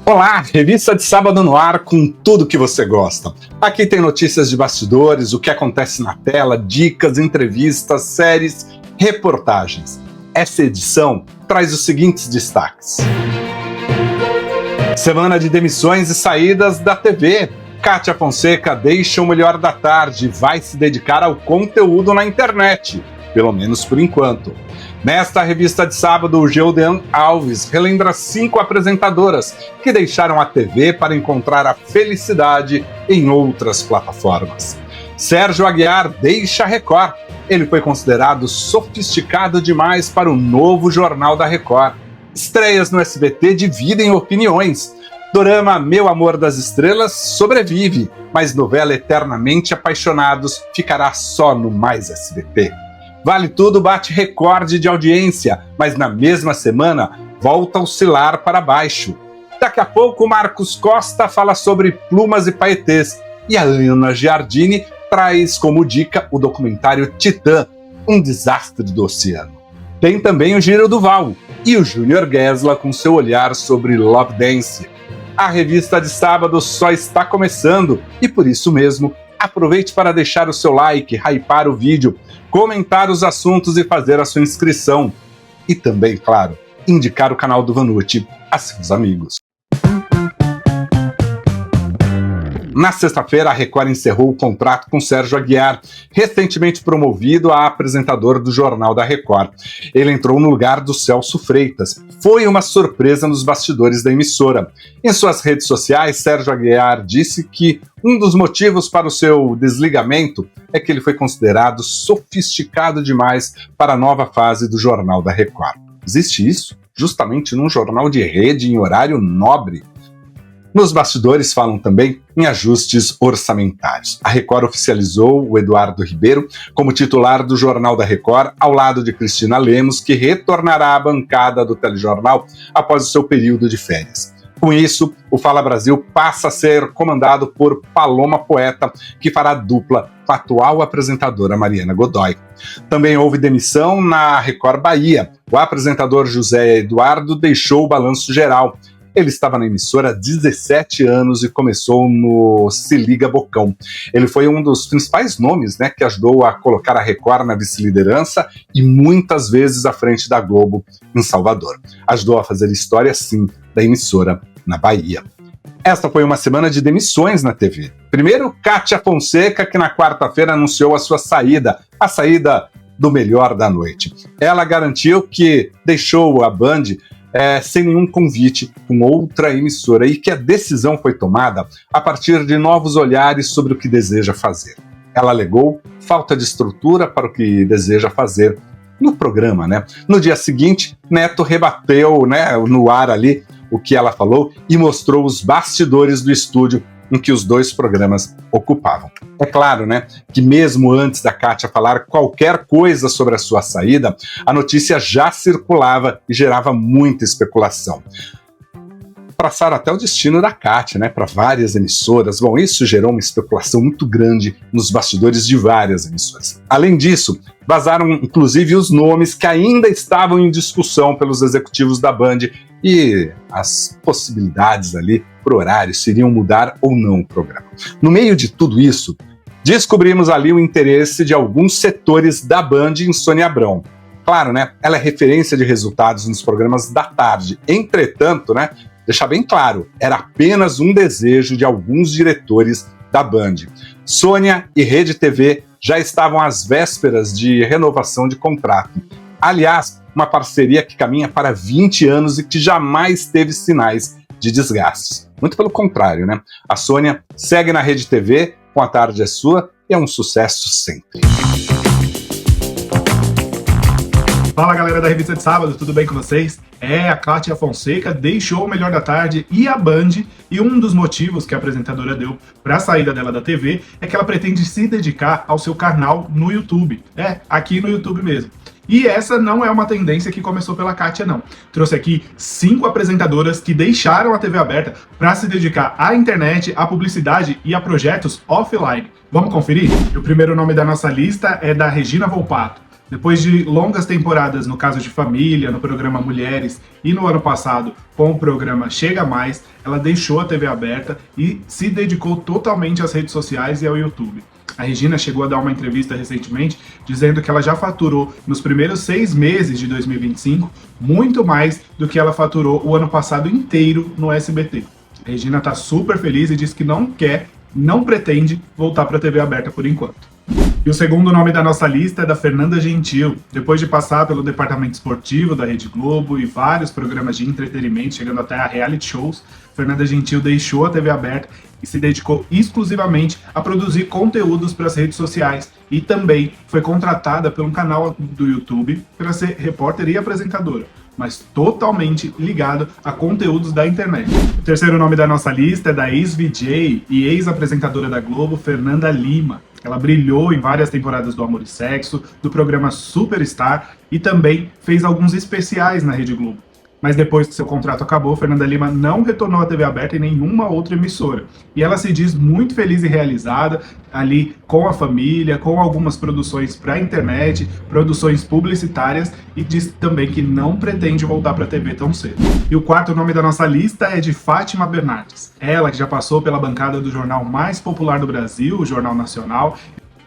Olá, revista de sábado no ar com tudo que você gosta. Aqui tem notícias de bastidores, o que acontece na tela, dicas, entrevistas, séries, reportagens. Essa edição traz os seguintes destaques. Semana de demissões e saídas da TV. Kátia Fonseca deixa o Melhor da Tarde e vai se dedicar ao conteúdo na internet, pelo menos por enquanto. Nesta revista de sábado, o Geodean Alves relembra 5 apresentadoras que deixaram a TV para encontrar a felicidade em outras plataformas. Sérgio Aguiar deixa a Record. Ele foi considerado sofisticado demais para o novo Jornal da Record. Estreias no SBT dividem opiniões. Dorama Meu Amor das Estrelas sobrevive, mas novela Eternamente Apaixonados ficará só no Mais SBT. Vale Tudo bate recorde de audiência, mas na mesma semana volta a oscilar para baixo. Daqui a pouco, Marcos Costa fala sobre plumas e paetês e a Ana Giardini traz como dica o documentário Titã, um desastre do oceano. Tem também o Giro do Val e o Júnior Guesla com seu olhar sobre Love Dance. A revista de sábado só está começando e por isso mesmo, aproveite para deixar o seu like, hypar o vídeo, comentar os assuntos e fazer a sua inscrição. E também, claro, indicar o canal do Vanucci a seus amigos. Na sexta-feira, a Record encerrou o contrato com Sérgio Aguiar, recentemente promovido a apresentador do Jornal da Record. Ele entrou no lugar do Celso Freitas. Foi uma surpresa nos bastidores da emissora. Em suas redes sociais, Sérgio Aguiar disse que um dos motivos para o seu desligamento é que ele foi considerado sofisticado demais para a nova fase do Jornal da Record. Existe isso? Justamente num jornal de rede em horário nobre? Nos bastidores falam também em ajustes orçamentários. A Record oficializou o Eduardo Ribeiro como titular do Jornal da Record, ao lado de Cristina Lemos, que retornará à bancada do telejornal após o seu período de férias. Com isso, o Fala Brasil passa a ser comandado por Paloma Poeta, que fará dupla com a atual apresentadora Mariana Godoy. Também houve demissão na Record Bahia. O apresentador José Eduardo deixou o balanço geral. Ele estava na emissora há 17 anos e começou no Se Liga Bocão. Ele foi um dos principais nomes, que ajudou a colocar a Record na vice-liderança e muitas vezes à frente da Globo em Salvador. Ajudou a fazer história, sim, da emissora na Bahia. Esta foi uma semana de demissões na TV. Primeiro, Kátia Fonseca, que na quarta-feira anunciou a sua saída, a saída do Melhor da Noite. Ela garantiu que deixou a Band sem nenhum convite com outra emissora e que a decisão foi tomada a partir de novos olhares sobre o que deseja fazer. Ela alegou falta de estrutura para o que deseja fazer no programa, No dia seguinte, Neto rebateu, no ar ali o que ela falou e mostrou os bastidores do estúdio em que os dois programas ocupavam. É claro, que mesmo antes da Kátia falar qualquer coisa sobre a sua saída, a notícia já circulava e gerava muita especulação. Traçaram até o destino da Kátia, para várias emissoras. Bom, isso gerou uma especulação muito grande nos bastidores de várias emissoras. Além disso, vazaram inclusive os nomes que ainda estavam em discussão pelos executivos da Band e as possibilidades ali por horário, se iriam mudar ou não o programa. No meio de tudo isso, descobrimos ali o interesse de alguns setores da Band em Sônia Abrão. Claro, ela é referência de resultados nos programas da tarde. Entretanto, deixar bem claro, era apenas um desejo de alguns diretores da Band. Sônia e Rede TV já estavam às vésperas de renovação de contrato. Aliás, uma parceria que caminha para 20 anos e que jamais teve sinais de desgastes. Muito pelo contrário, A Sônia segue na Rede TV, com A Tarde é Sua, e é um sucesso sempre. Fala, galera da Revista de Sábado, tudo bem com vocês? A Kátia Fonseca deixou o Melhor da Tarde e a Band, e um dos motivos que a apresentadora deu para a saída dela da TV é que ela pretende se dedicar ao seu canal no YouTube. Aqui no YouTube mesmo. E essa não é uma tendência que começou pela Kátia, não. Trouxe aqui 5 apresentadoras que deixaram a TV aberta para se dedicar à internet, à publicidade e a projetos offline. Vamos conferir? O primeiro nome da nossa lista é da Regina Volpato. Depois de longas temporadas no Caso de Família, no programa Mulheres e no ano passado com o programa Chega Mais, ela deixou a TV aberta e se dedicou totalmente às redes sociais e ao YouTube. A Regina chegou a dar uma entrevista recentemente dizendo que ela já faturou nos primeiros 6 meses de 2025 muito mais do que ela faturou o ano passado inteiro no SBT. A Regina está super feliz e diz que não pretende voltar para a TV aberta por enquanto. E o segundo nome da nossa lista é da Fernanda Gentil. Depois de passar pelo departamento esportivo da Rede Globo e vários programas de entretenimento, chegando até a reality shows, Fernanda Gentil deixou a TV aberta e se dedicou exclusivamente a produzir conteúdos para as redes sociais e também foi contratada por um canal do YouTube para ser repórter e apresentadora, mas totalmente ligado a conteúdos da internet. O terceiro nome da nossa lista é da ex-VJ e ex-apresentadora da Globo, Fernanda Lima. Ela brilhou em várias temporadas do Amor e Sexo, do programa Superstar e também fez alguns especiais na Rede Globo. Mas depois que seu contrato acabou, Fernanda Lima não retornou à TV aberta em nenhuma outra emissora. E ela se diz muito feliz e realizada ali com a família, com algumas produções para a internet, produções publicitárias, e diz também que não pretende voltar para a TV tão cedo. E o quarto nome da nossa lista é de Fátima Bernardes. Ela que já passou pela bancada do jornal mais popular do Brasil, o Jornal Nacional,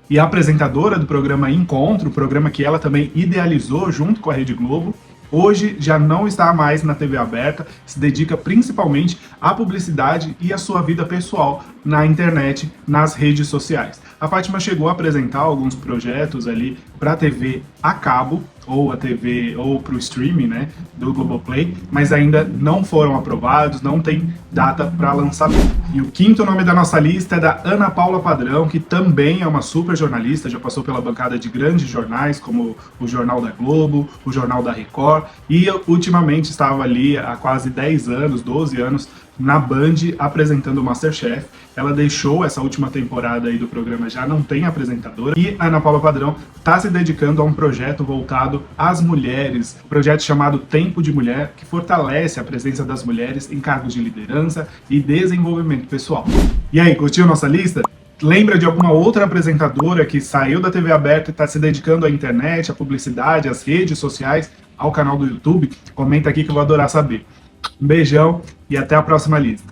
e apresentadora do programa Encontro, programa que ela também idealizou junto com a Rede Globo. Hoje já não está mais na TV aberta, se dedica principalmente à publicidade e à sua vida pessoal na internet, nas redes sociais. A Fátima chegou a apresentar alguns projetos ali para a TV a cabo, ou a TV, ou para o streaming, né, do Globoplay, mas ainda não foram aprovados, não tem data para lançamento. E o quinto nome da nossa lista é da Ana Paula Padrão, que também é uma super jornalista, já passou pela bancada de grandes jornais, como o Jornal da Globo, o Jornal da Record, e ultimamente estava ali há quase 10 anos, 12 anos, na Band apresentando o MasterChef. Ela deixou essa última temporada aí do programa, já não tem apresentadora, e a Ana Paula Padrão está se dedicando a um projeto voltado às mulheres, um projeto chamado Tempo de Mulher, que fortalece a presença das mulheres em cargos de liderança e desenvolvimento pessoal. E aí, curtiu nossa lista? Lembra de alguma outra apresentadora que saiu da TV aberta e está se dedicando à internet, à publicidade, às redes sociais, ao canal do YouTube? Comenta aqui que eu vou adorar saber. Um beijão e até a próxima lista.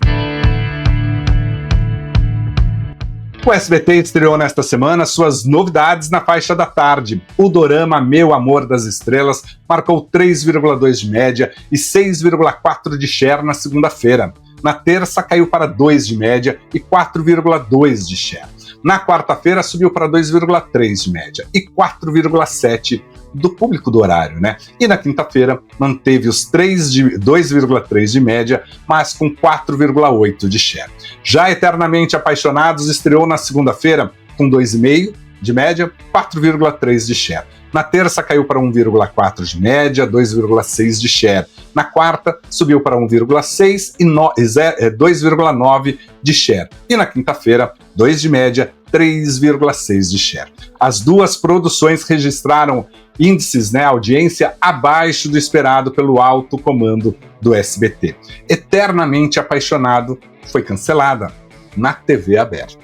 O SBT estreou nesta semana suas novidades na faixa da tarde. O dorama Meu Amor das Estrelas marcou 3,2 de média e 6,4 de share na segunda-feira. Na terça caiu para 2 de média e 4,2 de share. Na quarta-feira subiu para 2,3 de média e 4,7 do público do horário, né? E na quinta-feira manteve os 2,3 de média, mas com 4,8 de share. Já Eternamente Apaixonados estreou na segunda-feira com 2,5 de média, 4,3 de share. Na terça caiu para 1,4 de média, 2,6 de share. Na quarta subiu para 1,6 e 2,9 de share. E na quinta-feira, 2 de média, 3,6 de share. As duas produções registraram índices, audiência abaixo do esperado pelo alto comando do SBT. Eternamente Apaixonado foi cancelada na TV aberta.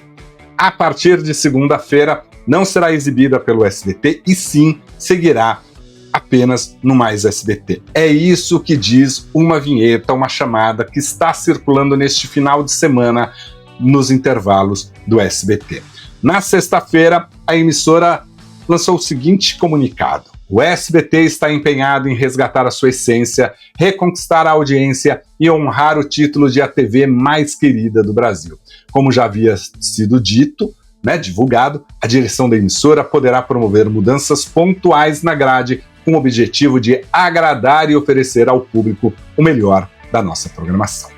A partir de segunda-feira, não será exibida pelo SBT e sim seguirá apenas no Mais SBT. É isso que diz uma vinheta, uma chamada que está circulando neste final de semana nos intervalos do SBT. Na sexta-feira, a emissora lançou o seguinte comunicado: o SBT está empenhado em resgatar a sua essência, reconquistar a audiência e honrar o título de a TV mais querida do Brasil. Como já havia sido dito, divulgado, a direção da emissora poderá promover mudanças pontuais na grade com o objetivo de agradar e oferecer ao público o melhor da nossa programação.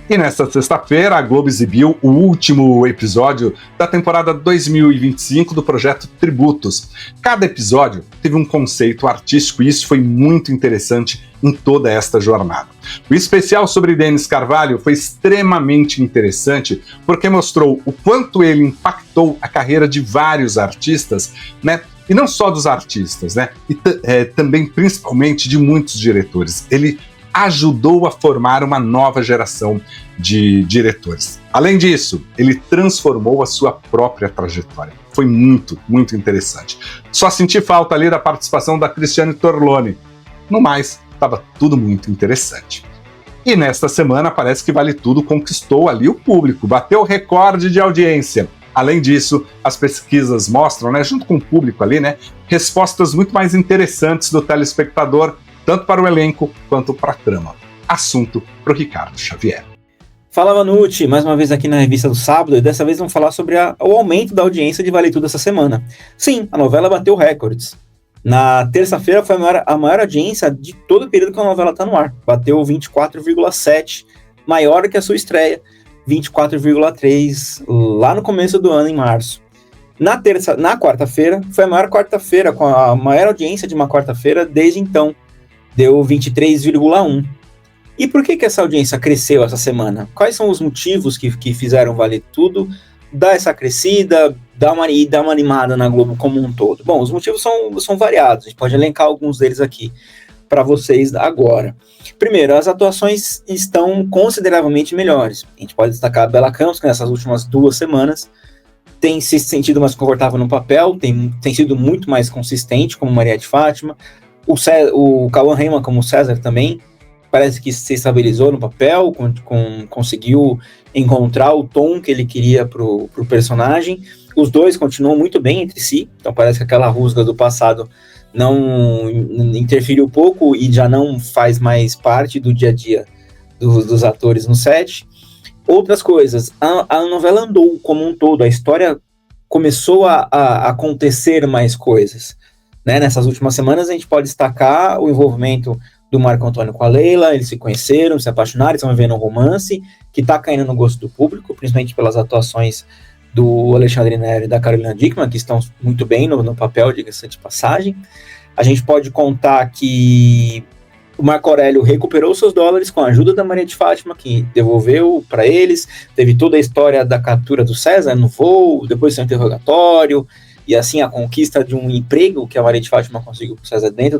E nesta sexta-feira, a Globo exibiu o último episódio da temporada 2025 do projeto Tributos. Cada episódio teve um conceito artístico e isso foi muito interessante em toda esta jornada. O especial sobre Denis Carvalho foi extremamente interessante porque mostrou o quanto ele impactou a carreira de vários artistas, e não só dos artistas, e também principalmente de muitos diretores. Ele ajudou a formar uma nova geração de diretores. Além disso, ele transformou a sua própria trajetória. Foi muito, muito interessante. Só senti falta ali da participação da Cristiane Torlone. No mais, estava tudo muito interessante. E nesta semana parece que Vale Tudo conquistou ali o público, bateu o recorde de audiência. Além disso, as pesquisas mostram, junto com o público ali, respostas muito mais interessantes do telespectador, tanto para o elenco quanto para a trama. Assunto para o Ricardo Xavier. Fala, Vanucci, mais uma vez aqui na Revista do Sábado, e dessa vez vamos falar sobre o aumento da audiência de Vale Tudo essa semana. Sim, a novela bateu recordes. Na terça-feira foi a maior audiência de todo o período que a novela está no ar. Bateu 24,7, maior que a sua estreia, 24,3, lá no começo do ano, em março. Na quarta-feira, foi a maior quarta-feira, com a maior audiência de uma quarta-feira desde então. Deu 23,1. E por que essa audiência cresceu essa semana? Quais são os motivos que fizeram Vale Tudo dar essa crescida, dar uma animada na Globo como um todo? Bom, os motivos são variados, a gente pode elencar alguns deles aqui para vocês agora. Primeiro, as atuações estão consideravelmente melhores. A gente pode destacar a Bela Campos, que nessas últimas 2 semanas tem se sentido mais confortável no papel, tem sido muito mais consistente como Maria de Fátima. O Cauã Raymond como César também parece que se estabilizou no papel, conseguiu encontrar o tom que ele queria pro personagem. Os dois continuam muito bem entre si, então parece que aquela rusga do passado não interferiu pouco e já não faz mais parte do dia a dia dos atores no set. Outras coisas, a novela andou como um todo, a história começou a acontecer mais coisas. Nessas últimas semanas a gente pode destacar o envolvimento do Marco Antônio com a Leila, eles se conheceram, se apaixonaram, estão vivendo um romance que está caindo no gosto do público, principalmente pelas atuações do Alexandre Neri e da Carolina Dickmann, que estão muito bem no papel, diga-se de passagem. A gente pode contar que o Marco Aurélio recuperou seus dólares com a ajuda da Maria de Fátima, que devolveu para eles. Teve toda a história da captura do César no voo, depois seu interrogatório, e assim a conquista de um emprego que a Maria de Fátima conseguiu para o César dentro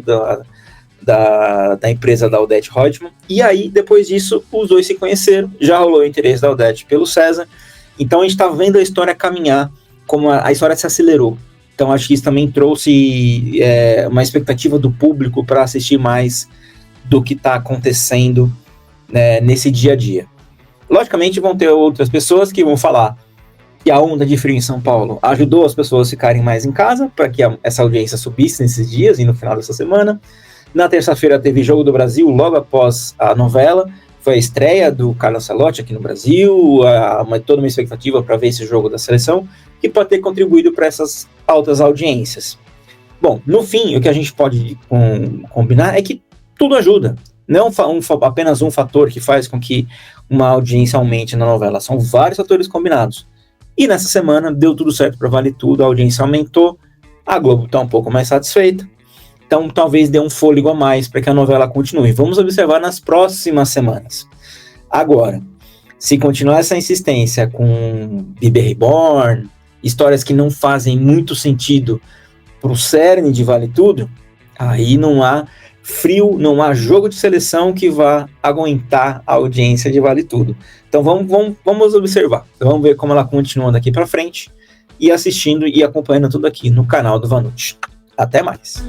da empresa da Odete Roitman. E aí, depois disso, os dois se conheceram, já rolou o interesse da Odete pelo César. Então a gente está vendo a história caminhar, como a história se acelerou. Então acho que isso também trouxe uma expectativa do público para assistir mais do que está acontecendo nesse dia a dia. Logicamente vão ter outras pessoas que vão falar que a onda de frio em São Paulo ajudou as pessoas a ficarem mais em casa, para que essa audiência subisse nesses dias e no final dessa semana. Na terça-feira teve Jogo do Brasil, logo após a novela. Foi a estreia do Carlo Ancelotti aqui no Brasil, toda uma expectativa para ver esse jogo da seleção, que pode ter contribuído para essas altas audiências. Bom, no fim, o que a gente pode combinar é que tudo ajuda. Não apenas um fator que faz com que uma audiência aumente na novela, são vários fatores combinados. E nessa semana deu tudo certo para Vale Tudo, a audiência aumentou, a Globo está um pouco mais satisfeita. Então, talvez dê um fôlego a mais para que a novela continue. Vamos observar nas próximas semanas. Agora, se continuar essa insistência com Bebê Reborn, histórias que não fazem muito sentido para o cerne de Vale Tudo, aí não há frio, não há jogo de seleção que vá aguentar a audiência de Vale Tudo. Então, vamos observar. Vamos ver como ela continua daqui para frente e assistindo e acompanhando tudo aqui no canal do Vanucci. Até mais!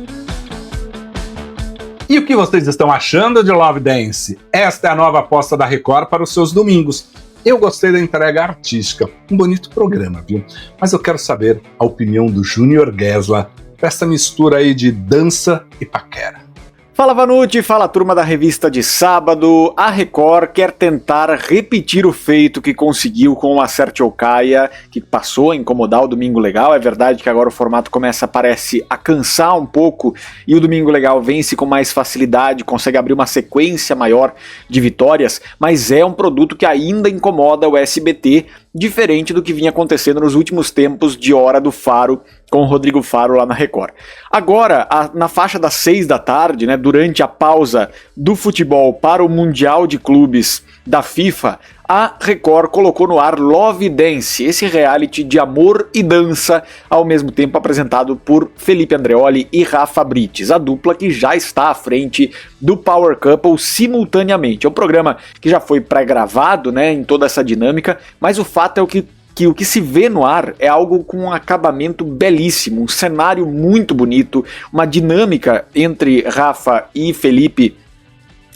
E o que vocês estão achando de Love Dance? Esta é a nova aposta da Record para os seus domingos. Eu gostei da entrega artística, um bonito programa, viu? Mas eu quero saber a opinião do Júnior Guesla dessa mistura aí de dança e paquera. Fala Vanucci, fala turma da Revista de Sábado. A Record quer tentar repetir o feito que conseguiu com o Acerte ou Caia, que passou a incomodar o Domingo Legal. É verdade que agora o formato parece a cansar um pouco e o Domingo Legal vence com mais facilidade, consegue abrir uma sequência maior de vitórias, mas é um produto que ainda incomoda o SBT, diferente do que vinha acontecendo nos últimos tempos de Hora do Faro com o Rodrigo Faro lá na Record. Agora, na faixa das 6 da tarde, né, durante a pausa do futebol para o Mundial de Clubes da FIFA, a Record colocou no ar Love Dance, esse reality de amor e dança, ao mesmo tempo apresentado por Felipe Andreoli e Rafa Brites, a dupla que já está à frente do Power Couple simultaneamente. É um programa que já foi pré-gravado, né, em toda essa dinâmica, mas o fato é que o que se vê no ar é algo com um acabamento belíssimo, um cenário muito bonito, uma dinâmica entre Rafa e Felipe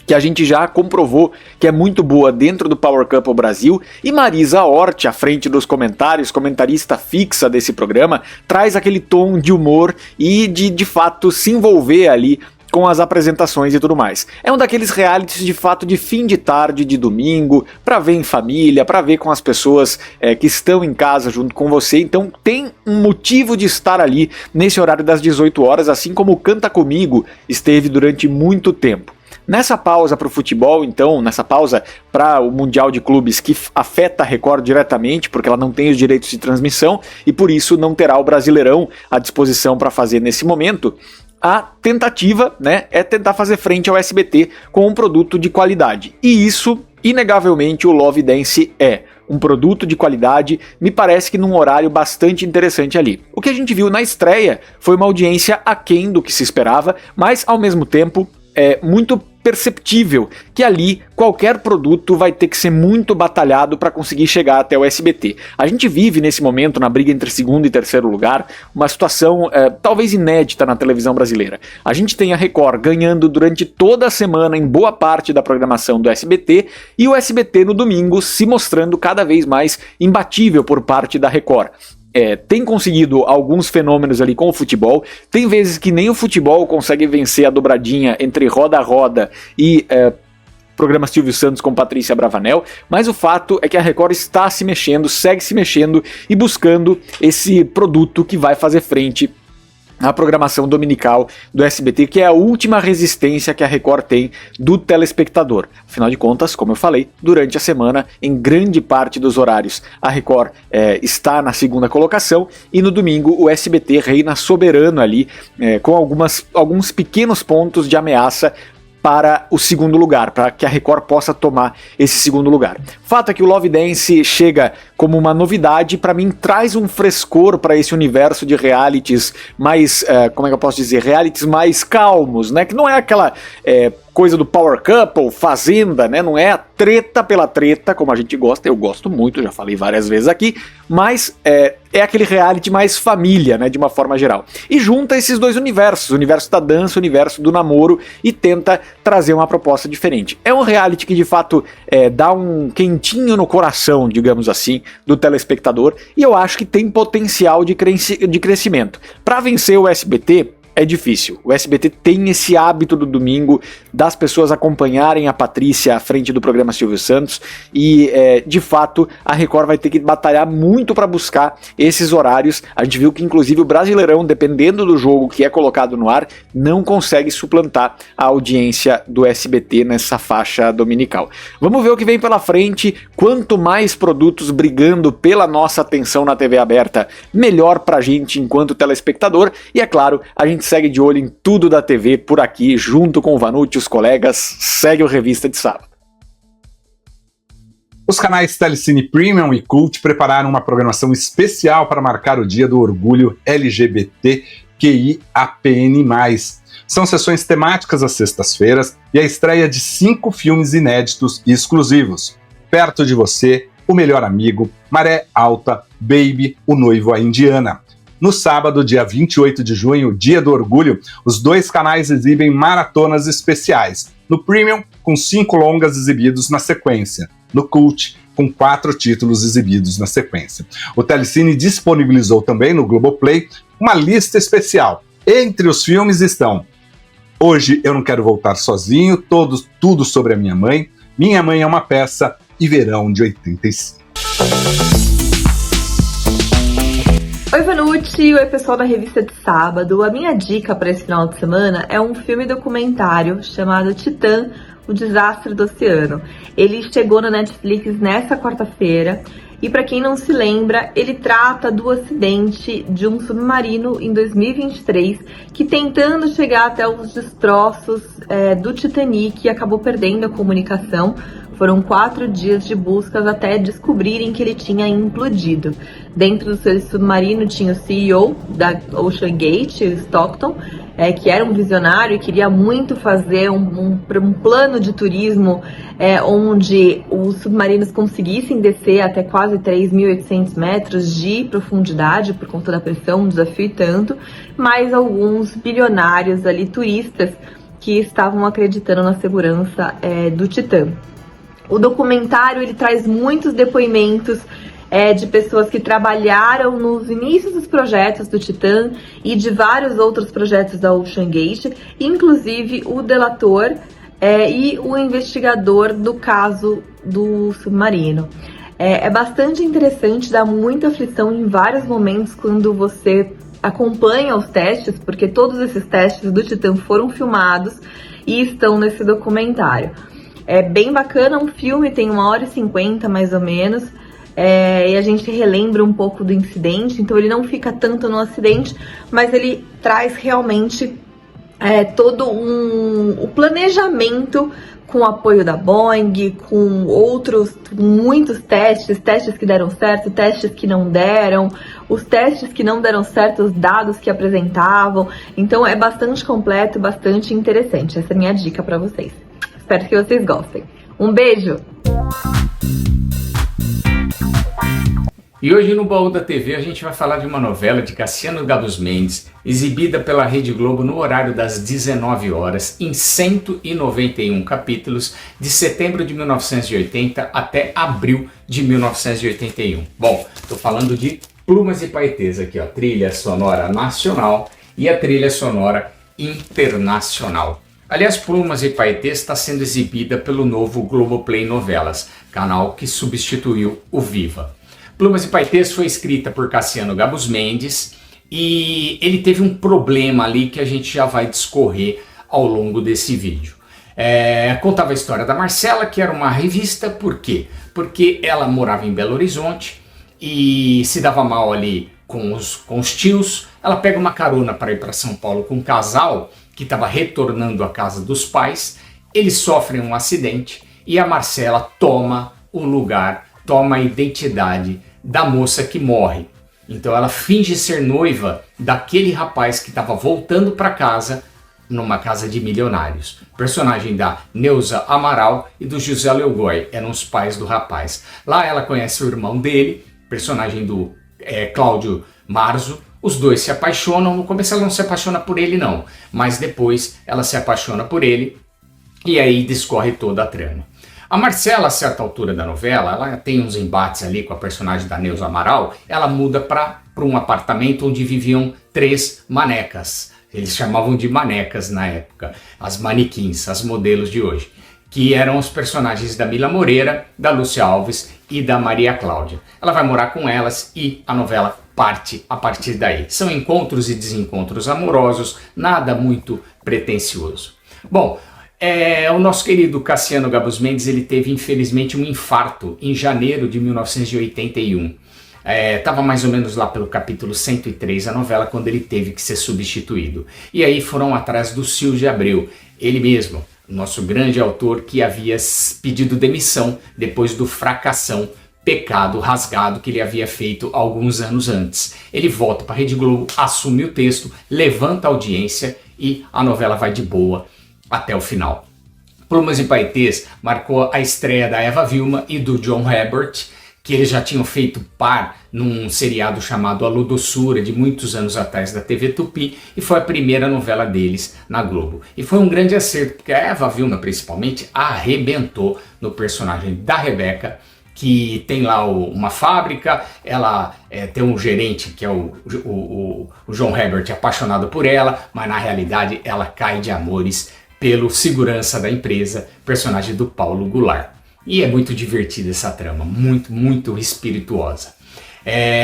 que a gente já comprovou que é muito boa dentro do Power Couple Brasil, e Marisa Hort, à frente dos comentários, comentarista fixa desse programa, traz aquele tom de humor e de fato se envolver ali com as apresentações e tudo mais. É um daqueles realities de fato de fim de tarde, de domingo, pra ver em família, pra ver com as pessoas que estão em casa junto com você, então tem um motivo de estar ali nesse horário das 18 horas, assim como o Canta Comigo esteve durante muito tempo. Nessa pausa para o futebol, então, nessa pausa para o Mundial de Clubes que afeta a Record diretamente, porque ela não tem os direitos de transmissão e por isso não terá o Brasileirão à disposição para fazer nesse momento, a tentativa, né, é tentar fazer frente ao SBT com um produto de qualidade. E isso, inegavelmente, o Love Dance é. Um produto de qualidade, me parece que num horário bastante interessante ali. O que a gente viu na estreia foi uma audiência aquém do que se esperava, mas ao mesmo tempo é muito perceptível que ali qualquer produto vai ter que ser muito batalhado para conseguir chegar até o SBT. A gente vive nesse momento, na briga entre segundo e terceiro lugar, uma situação talvez inédita na televisão brasileira. A gente tem a Record ganhando durante toda a semana em boa parte da programação do SBT e o SBT no domingo se mostrando cada vez mais imbatível por parte da Record. Tem conseguido alguns fenômenos ali com o futebol, tem vezes que nem o futebol consegue vencer a dobradinha entre Roda a Roda e programa Silvio Santos com Patrícia Bravanel, mas o fato é que a Record está se mexendo, segue se mexendo e buscando esse produto que vai fazer frente a programação dominical do SBT, que é a última resistência que a Record tem do telespectador. Afinal de contas, como eu falei, durante a semana, em grande parte dos horários, a Record está na segunda colocação e no domingo o SBT reina soberano ali, com alguns pequenos pontos de ameaça para o segundo lugar, para que a Record possa tomar esse segundo lugar. Fato é que o Love Dance chega como uma novidade, para mim traz um frescor para esse universo de realities mais, como é que eu posso dizer, realities mais calmos, né? Que não é aquela coisa do Power Couple, Fazenda, né? Não é a treta pela treta, como a gente gosta, eu gosto muito, já falei várias vezes aqui, mas é aquele reality mais família, né? De uma forma geral. E junta esses dois universos, o universo da dança, o universo do namoro, e tenta trazer uma proposta diferente. É um reality que de fato dá um quentinho no coração, digamos assim, do telespectador, e eu acho que tem potencial de crescimento. Para vencer o SBT, é difícil. O SBT tem esse hábito do domingo das pessoas acompanharem a Patrícia à frente do programa Silvio Santos e, de fato, a Record vai ter que batalhar muito para buscar esses horários. A gente viu que, inclusive, o Brasileirão, dependendo do jogo que é colocado no ar, não consegue suplantar a audiência do SBT nessa faixa dominical. Vamos ver o que vem pela frente. Quanto mais produtos brigando pela nossa atenção na TV aberta, melhor pra gente enquanto telespectador. E, é claro, a gente segue de olho em tudo da TV por aqui, junto com o Vanucci e os colegas. Segue o Revista de Sábado. Os canais Telecine Premium e Cult prepararam uma programação especial para marcar o Dia do Orgulho LGBTQIAPN+. São sessões temáticas às sextas-feiras e a estreia de 5 filmes inéditos e exclusivos. Perto de Você, O Melhor Amigo, Maré Alta, Baby, O Noivo à Indiana. No sábado, dia 28 de junho, Dia do Orgulho, os dois canais exibem maratonas especiais. No Premium, com 5 longas exibidos na sequência. No Cult, com 4 títulos exibidos na sequência. O Telecine disponibilizou também no Globoplay uma lista especial. Entre os filmes estão Hoje Eu Não Quero Voltar Sozinho, Tudo Sobre a Minha Mãe, Minha Mãe é uma Peça e Verão de 85. Oi, Vanucci! Oi, pessoal da Revista de Sábado. A minha dica para esse final de semana é um filme documentário chamado Titã, o Desastre do Oceano. Ele chegou na Netflix nessa quarta-feira. E para quem não se lembra, ele trata do acidente de um submarino em 2023 que, tentando chegar até os destroços do Titanic, acabou perdendo a comunicação. Foram 4 dias de buscas até descobrirem que ele tinha implodido. Dentro do seu submarino tinha o CEO da Ocean Gate, o Stockton, que era um visionário e queria muito fazer um plano de turismo onde os submarinos conseguissem descer até quase 3.800 metros de profundidade por conta da pressão, um desafio e tanto, mas alguns bilionários ali, turistas, que estavam acreditando na segurança do Titã. O documentário ele traz muitos depoimentos de pessoas que trabalharam nos inícios dos projetos do Titã e de vários outros projetos da Ocean Gate, inclusive o delator e o investigador do caso do submarino. É bastante interessante, dá muita aflição em vários momentos quando você acompanha os testes, porque todos esses testes do Titã foram filmados e estão nesse documentário. É bem bacana, um filme, tem 1h50 mais ou menos, e a gente relembra um pouco do incidente, então ele não fica tanto no acidente, mas ele traz realmente todo o planejamento com o apoio da Boeing, com muitos testes que deram certo, testes que não deram, os testes que não deram certo, os dados que apresentavam, então é bastante completo, bastante interessante, essa é a minha dica para vocês. Espero que vocês gostem. Um beijo! E hoje no Baú da TV a gente vai falar de uma novela de Cassiano Gabus Mendes, exibida pela Rede Globo no horário das 19 horas, em 191 capítulos, de setembro de 1980 até abril de 1981. Bom, estou falando de Plumas e Paetês aqui, ó, trilha sonora nacional e a trilha sonora internacional. Aliás, Plumas e Paetês está sendo exibida pelo novo Globoplay Novelas, canal que substituiu o Viva. Plumas e Paetês foi escrita por Cassiano Gabus Mendes e ele teve um problema ali que a gente já vai discorrer ao longo desse vídeo. Contava a história da Marcela, que era uma revista, por quê? Porque ela morava em Belo Horizonte e se dava mal ali com os tios. Ela pega uma carona para ir para São Paulo com um casal que estava retornando à casa dos pais. Eles sofrem um acidente e a Marcela toma o lugar, toma a identidade da moça que morre. Então ela finge ser noiva daquele rapaz que estava voltando para casa, numa casa de milionários. Personagem da Neuza Amaral e do José Leogói, eram os pais do rapaz. Lá ela conhece o irmão dele, personagem do Cláudio Marzo. Os dois se apaixonam. No começo ela não se apaixona por ele não, mas depois ela se apaixona por ele e aí discorre toda a trama. A Marcela, a certa altura da novela, ela tem uns embates ali com a personagem da Neuza Amaral. Ela muda para um apartamento onde viviam 3 manecas. Eles chamavam de manecas na época, as manequins, as modelos de hoje, que eram os personagens da Mila Moreira, da Lúcia Alves e da Maria Cláudia. Ela vai morar com elas e a novela parte a partir daí. São encontros e desencontros amorosos, nada muito pretensioso. Bom, o nosso querido Cassiano Gabus Mendes, ele teve infelizmente um infarto em janeiro de 1981. Estava mais ou menos lá pelo capítulo 103 a novela, quando ele teve que ser substituído. E aí foram atrás do Sil de Abreu, ele mesmo, nosso grande autor, que havia pedido demissão depois do fracassão Pecado Rasgado que ele havia feito alguns anos antes. Ele volta para a Rede Globo, assume o texto, levanta a audiência e a novela vai de boa até o final. Plumas e Paetês marcou a estreia da Eva Vilma e do John Herbert, que eles já tinham feito par num seriado chamado Alô Doçura, de muitos anos atrás da TV Tupi, e foi a primeira novela deles na Globo. E foi um grande acerto, porque a Eva Vilma principalmente arrebentou no personagem da Rebeca, que tem lá uma fábrica, ela tem um gerente que é o John Herbert, apaixonado por ela, mas na realidade ela cai de amores pelo segurança da empresa, personagem do Paulo Goulart. E é muito divertida essa trama, muito, muito espirituosa.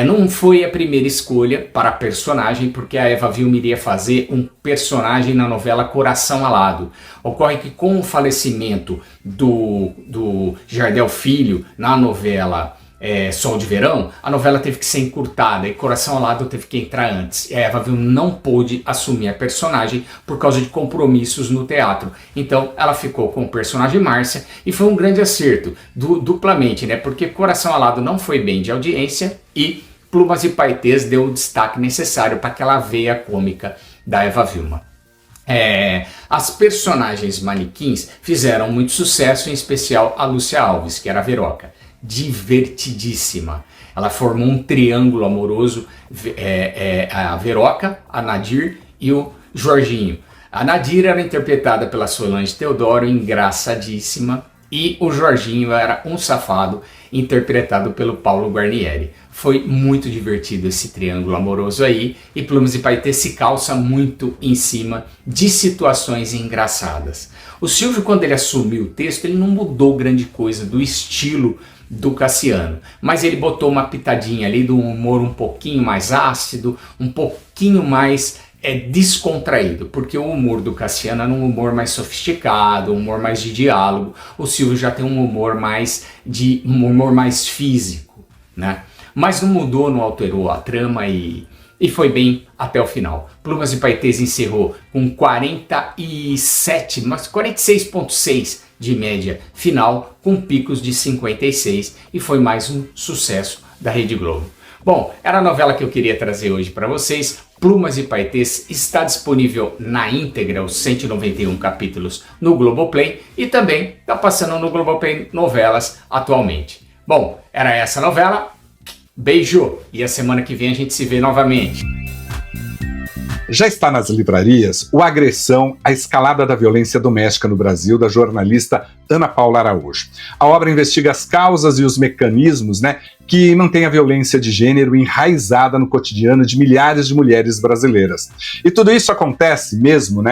Não foi a primeira escolha para a personagem, porque a Eva Vilma iria fazer um personagem na novela Coração Alado. Ocorre que com o falecimento do Jardel Filho na novela Sol de Verão, a novela teve que ser encurtada e Coração Alado teve que entrar antes. E a Eva Vilma não pôde assumir a personagem por causa de compromissos no teatro. Então ela ficou com o personagem Márcia e foi um grande acerto, duplamente, né? Porque Coração Alado não foi bem de audiência e Plumas e Paetês deu o destaque necessário para aquela veia cômica da Eva Vilma. As personagens manequins fizeram muito sucesso, em especial a Lúcia Alves, que era a Veroca. Divertidíssima. Ela formou um triângulo amoroso, a Veroca, a Nadir e o Jorginho. A Nadir era interpretada pela Solange Teodoro, engraçadíssima, e o Jorginho era um safado, interpretado pelo Paulo Guarnieri. Foi muito divertido esse triângulo amoroso aí, e Plumas e Paetês se calça muito em cima de situações engraçadas. O Silvio, quando ele assumiu o texto, ele não mudou grande coisa do estilo do Cassiano, mas ele botou uma pitadinha ali do humor um pouquinho mais ácido, um pouquinho mais descontraído, porque o humor do Cassiano era um humor mais sofisticado, um humor mais de diálogo. O Silvio já tem um humor mais físico, né? Mas não mudou, não alterou a trama e foi bem até o final. Plumas e Paetês encerrou com 46,6 de média final, com picos de 56, e foi mais um sucesso da Rede Globo. Bom, era a novela que eu queria trazer hoje para vocês. Plumas e Paetês está disponível na íntegra, os 191 capítulos, no Globoplay, e também está passando no Globoplay Novelas atualmente. Bom, era essa novela. Beijo! E a semana que vem a gente se vê novamente. Já está nas livrarias o Agressão, a escalada da violência doméstica no Brasil, da jornalista Ana Paula Araújo. A obra investiga as causas e os mecanismos, que mantêm a violência de gênero enraizada no cotidiano de milhares de mulheres brasileiras. E tudo isso acontece mesmo,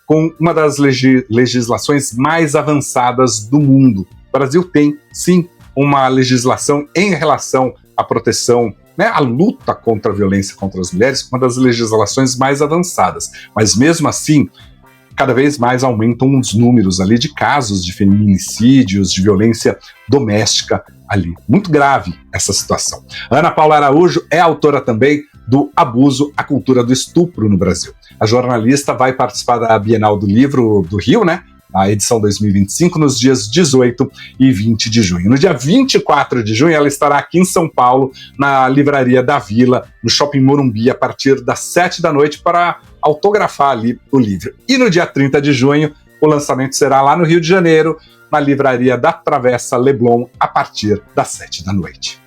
com uma das legislações mais avançadas do mundo. O Brasil tem, sim, uma legislação em relação à proteção, a luta contra a violência contra as mulheres, uma das legislações mais avançadas. Mas mesmo assim, cada vez mais aumentam os números ali de casos de feminicídios, de violência doméstica ali. Muito grave essa situação. Ana Paula Araújo é autora também do Abuso, a Cultura do Estupro no Brasil. A jornalista vai participar da Bienal do Livro do Rio, a edição 2025, nos dias 18 e 20 de junho. No dia 24 de junho, ela estará aqui em São Paulo, na Livraria da Vila, no Shopping Morumbi, a partir das 7 da noite, para autografar ali o livro. E no dia 30 de junho, o lançamento será lá no Rio de Janeiro, na Livraria da Travessa Leblon, a partir das 7 da noite.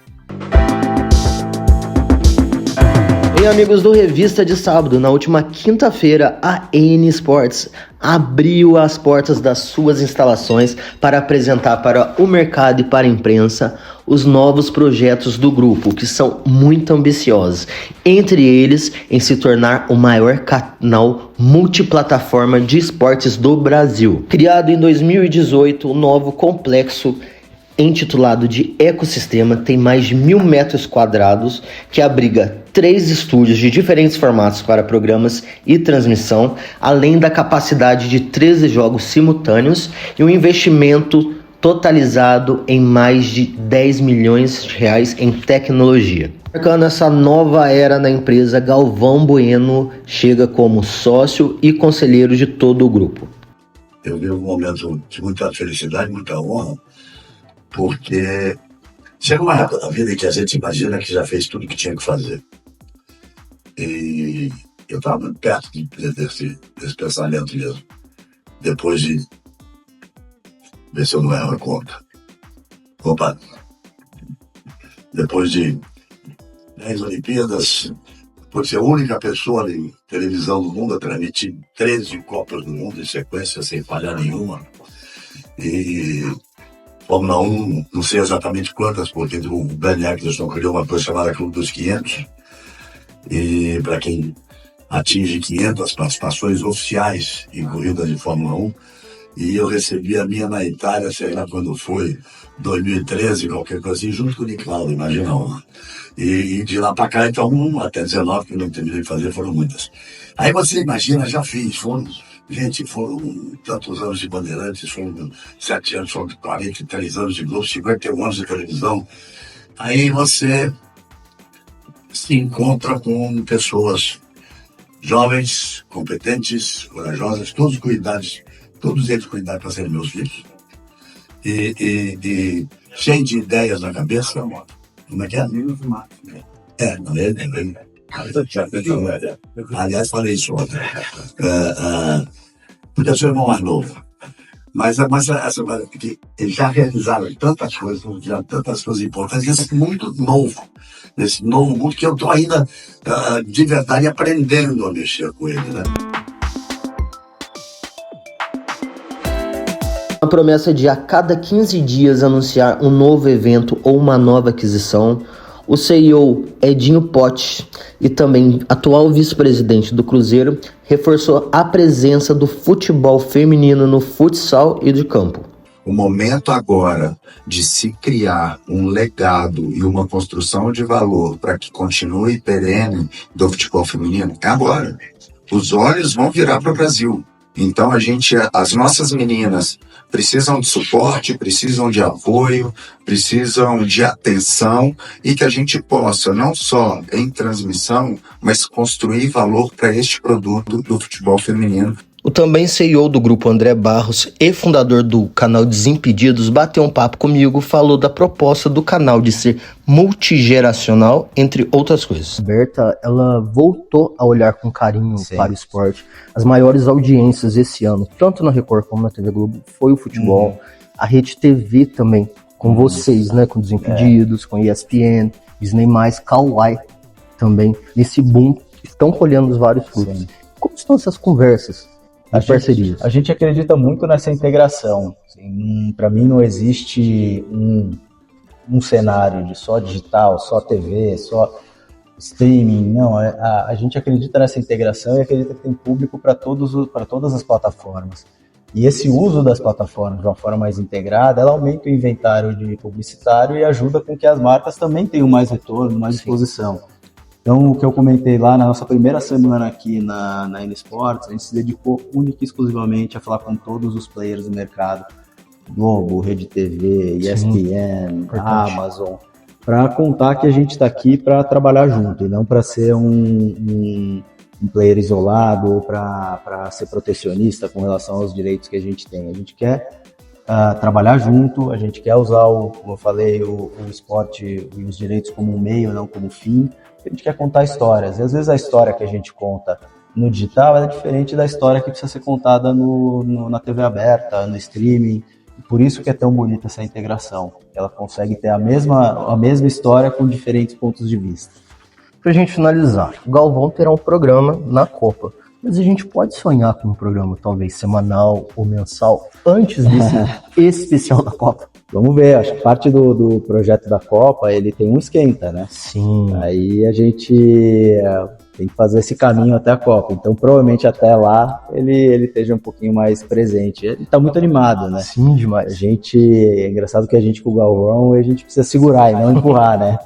Bem, amigos do Revista de Sábado, na última quinta-feira, a EN Sports abriu as portas das suas instalações para apresentar para o mercado e para a imprensa os novos projetos do grupo, que são muito ambiciosos. Entre eles, em se tornar o maior canal multiplataforma de esportes do Brasil. Criado em 2018, o novo complexo intitulado de Ecosistema tem mais de 1.000 metros quadrados, que abriga 3 estúdios de diferentes formatos para programas e transmissão, além da capacidade de 13 jogos simultâneos e um investimento totalizado em mais de 10 milhões de reais em tecnologia. Marcando essa nova era na empresa, Galvão Bueno chega como sócio e conselheiro de todo o grupo. Eu vivo um momento de muita felicidade, muita honra, porque chega uma época da vida em que a gente imagina que já fez tudo que tinha que fazer. E eu estava muito perto desse pensamento mesmo. Depois de ver se eu não erro a conta. Depois de 10 Olimpíadas, por ser a única pessoa em televisão do mundo a transmitir 13 Copas do Mundo em sequência, sem falhar nenhuma. E Fórmula 1, não sei exatamente quantas, porque o Ben Eccleston criou uma coisa chamada Clube dos 500. E para quem atinge 500 participações oficiais em corridas de Fórmula 1, e eu recebi a minha na Itália, sei lá quando foi, 2013, qualquer coisa assim, junto com o Nick Lauda, imagina. E de lá pra cá, então, até 19, que eu não terminei de fazer, foram muitas. Aí você imagina, já fiz, foram tantos anos de Bandeirantes, foram 7 anos, foram 43 anos de Globo, 51 anos de televisão. Aí você se encontra com pessoas jovens, competentes, corajosas, todos eles com idade para serem meus filhos, e cheio de ideias na cabeça. Como é que é? Aliás, falei isso ontem. Podia ser o irmão mais novo. Mas que eles já realizaram tantas coisas importantes, esse muito novo, nesse novo mundo que eu estou ainda, de verdade, aprendendo a mexer com ele, né? A promessa de a cada 15 dias anunciar um novo evento ou uma nova aquisição, o CEO Edinho Pote e também atual vice-presidente do Cruzeiro reforçou a presença do futebol feminino no futsal e de campo. O momento agora de se criar um legado e uma construção de valor para que continue perene do futebol feminino é agora. Os olhos vão virar para o Brasil. Então as nossas meninas precisam de suporte, precisam de apoio, precisam de atenção e que a gente possa não só em transmissão, mas construir valor para este produto do futebol feminino. O também CEO do grupo André Barros e fundador do canal Desimpedidos bateu um papo comigo, falou da proposta do canal de ser multigeracional, entre outras coisas. Berta, ela voltou a olhar com carinho para o esporte. As maiores audiências esse ano, tanto na Record como na TV Globo, foi o futebol. A Rede TV também, com vocês, né, com Desimpedidos, com ESPN, Disney+, Kauai também, nesse boom, estão colhendo os vários clubes. Como estão essas conversas? A gente acredita muito nessa integração. Para mim não existe um cenário de só digital, só TV, só streaming. Não, a gente acredita nessa integração e acredita que tem público para todas as plataformas. E esse uso das plataformas de uma forma mais integrada, ela aumenta o inventário de publicitário e ajuda com que as marcas também tenham mais retorno, mais exposição. Então, o que eu comentei lá na nossa primeira semana aqui na N Sports, a gente se dedicou única e exclusivamente a falar com todos os players do mercado, Globo, Rede TV, ESPN, Amazon, para contar que a gente está aqui para trabalhar junto e não para ser um player isolado ou para ser protecionista com relação aos direitos que a gente tem. A gente quer trabalhar junto, a gente quer usar, como eu falei, o esporte e os direitos como um meio, não como fim. A gente quer contar histórias, e às vezes a história que a gente conta no digital é diferente da história que precisa ser contada na TV aberta, no streaming, e por isso que é tão bonita essa integração. Ela consegue ter a mesma história com diferentes pontos de vista. Pra gente finalizar, o Galvão terá um programa na Copa, mas a gente pode sonhar com um programa talvez semanal ou mensal antes desse especial da Copa? Vamos ver, acho que parte do projeto da Copa, ele tem um esquenta, né? Sim. Aí a gente tem que fazer esse caminho até a Copa, então provavelmente até lá ele esteja um pouquinho mais presente. Ele tá muito animado, né? Sim, demais. É engraçado que a gente com o Galvão, a gente precisa segurar e não empurrar, né?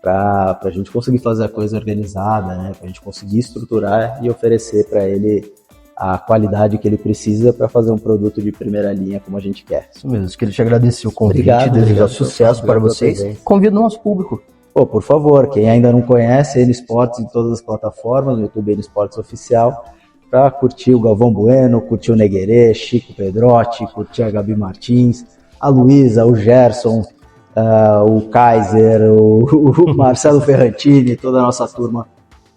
Pra gente conseguir fazer a coisa organizada, né? Pra gente conseguir estruturar e oferecer para ele a qualidade que ele precisa para fazer um produto de primeira linha como a gente quer. Isso mesmo, queria te agradecer o convite, desejar sucesso para vocês. Convido o nosso público. Por favor, quem ainda não conhece, N Sports em todas as plataformas, no YouTube N Sports Oficial, para curtir o Galvão Bueno, curtir o Neguerê, Chico Pedrotti, curtir a Gabi Martins, a Luísa, o Gerson, o Kaiser, o Marcelo Ferrantini, toda a nossa turma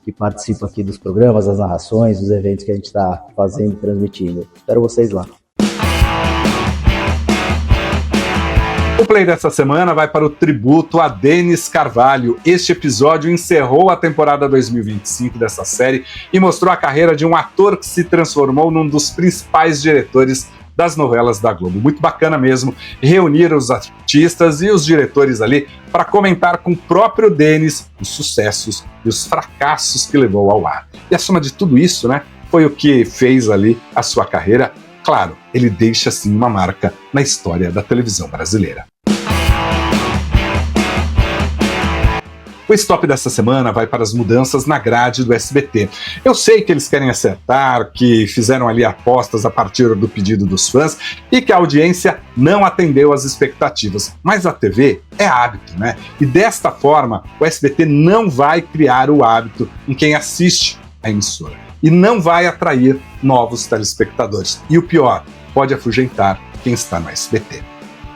que participa aqui dos programas, das narrações, dos eventos que a gente está fazendo e transmitindo. Espero vocês lá. O play dessa semana vai para o tributo a Denis Carvalho. Este episódio encerrou a temporada 2025 dessa série e mostrou a carreira de um ator que se transformou num dos principais diretores das novelas da Globo. Muito bacana mesmo reunir os artistas e os diretores ali para comentar com o próprio Denis os sucessos e os fracassos que levou ao ar. E a soma de tudo isso, né, foi o que fez ali a sua carreira. Claro, ele deixa sim uma marca na história da televisão brasileira. O stop dessa semana vai para as mudanças na grade do SBT. Eu sei que eles querem acertar, que fizeram ali apostas a partir do pedido dos fãs e que a audiência não atendeu às expectativas. Mas a TV é hábito, né? E desta forma, o SBT não vai criar o hábito em quem assiste a emissora e não vai atrair novos telespectadores. E o pior, pode afugentar quem está no SBT.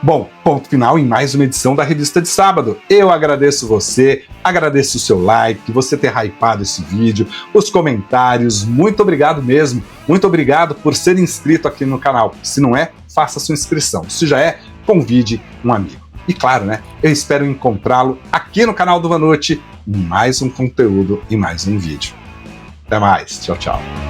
Bom, ponto final em mais uma edição da Revista de Sábado. Eu agradeço você, agradeço o seu like, você ter hypado esse vídeo, os comentários, muito obrigado mesmo. Muito obrigado por ser inscrito aqui no canal. Se não é, faça sua inscrição. Se já é, convide um amigo. E claro, né, eu espero encontrá-lo aqui no canal do Vanucci em mais um conteúdo e mais um vídeo. Até mais, tchau, tchau.